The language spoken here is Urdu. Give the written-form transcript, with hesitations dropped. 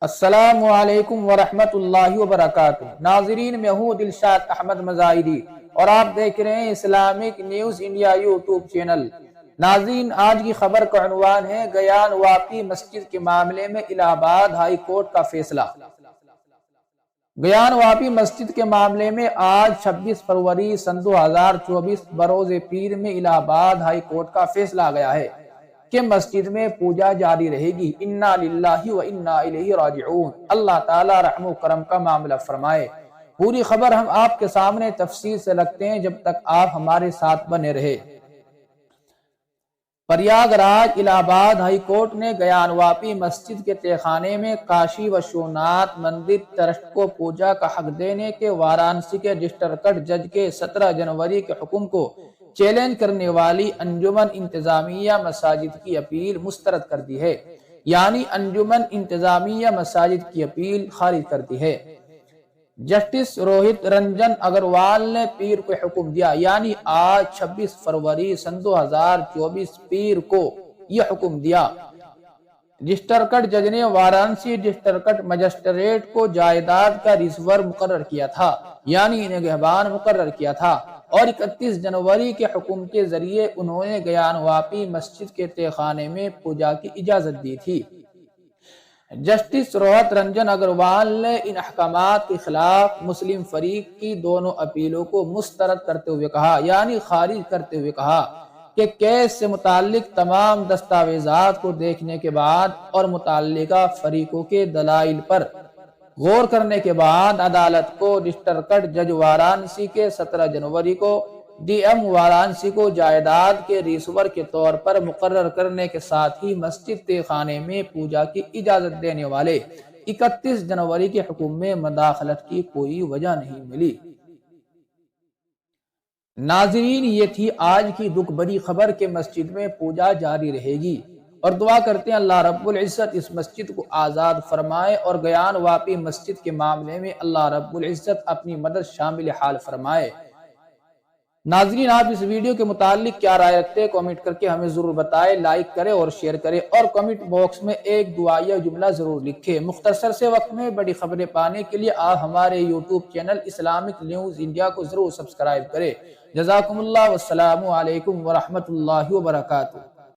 السلام علیکم ورحمۃ اللہ وبرکاتہ۔ ناظرین، میں ہوں دلشاد احمد مظاہری اور آپ دیکھ رہے ہیں Islamic news India YouTube channel. ناظرین، آج کی خبر کا عنوان ہے گیان واپی مسجد کے معاملے میں الہ آباد ہائی کورٹ کا فیصلہ۔ گیان واپی مسجد کے معاملے میں آج 26 فروری سن 2024 بروز پیر میں الہ آباد ہائی کورٹ کا فیصلہ آ گیا ہے کہ مسجد میں پوجا جاری رہے گی۔ انا للہ و انا الیہ راجعون۔ اللہ تعالی رحم و کرم کا معاملہ فرمائے۔ پوری خبر ہم آپ کے سامنے تفصیل سے رکھتے ہیں، جب تک آپ ہمارے ساتھ بنے رہے۔ پریاگ راج الہ آباد ہائی کورٹ نے گیان واپی مسجد کے تہہ خانے میں کاشی وشوناتھ مندر ٹرسٹ کو پوجا کا حق دینے کے وارانسی کے ڈسٹرکٹ جج کے 17 جنوری کے حکم کو چیلنج کرنے والی انجمن انتظامیہ مساجد کی اپیل مسترد کر دی ہے، یعنی انجمن انتظامیہ مساجد کی اپیل خارج کر دی ہے۔ جسٹس روہت رنجن اگروال نے پیر کو حکم دیا، یعنی آج 26 فروری سن 2024 پیر کو یہ حکم دیا۔ ڈسٹرکٹ جج نے وارانسی ڈسٹرکٹ مجسٹریٹ کو جائیداد کا ریزور مقرر کیا تھا، یعنی نگہبان مقرر کیا تھا، اور 31 جنوری کے حکم کے ذریعے انہوں نے گیان واپی مسجد کے تہہ خانے میں پوجا کی اجازت دی تھی۔ جسٹس روہت رنجن اگروال نے ان احکامات کے خلاف مسلم فریق کی دونوں اپیلوں کو مسترد کرتے ہوئے کہا، یعنی خارج کرتے ہوئے کہا کہ کیس سے متعلق تمام دستاویزات کو دیکھنے کے بعد اور متعلقہ فریقوں کے دلائل پر غور کرنے کے بعد عدالت کو ڈسٹرکٹ جج وارانسی کے 17 جنوری کو ڈی ایم وارانسی کو جائیداد کے ریسور کے طور پر مقرر کرنے کے ساتھ ہی مسجد تہہ خانے میں پوجا کی اجازت دینے والے 31 جنوری کے حکم میں مداخلت کی کوئی وجہ نہیں ملی۔ ناظرین، یہ تھی آج کی دکھ بری خبر کہ مسجد میں پوجا جاری رہے گی، اور دعا کرتے ہیں اللہ رب العزت اس مسجد کو آزاد فرمائے اور گیان واپی مسجد کے معاملے میں اللہ رب العزت اپنی مدد شامل حال فرمائے۔ ناظرین، آپ اس ویڈیو کے متعلق کیا رائے رکھتے ہیں کامنٹ کر کے ہمیں ضرور بتائیں، لائک کریں اور شیئر کریں، اور کامنٹ باکس میں ایک دعائیہ جملہ ضرور لکھیں۔ مختصر سے وقت میں بڑی خبریں پانے کے لیے آپ ہمارے YouTube channel Islamic news India کو ضرور سبسکرائب کریں۔ جزاکم اللہ، والسلام علیکم ورحمۃ اللہ وبرکاتہ۔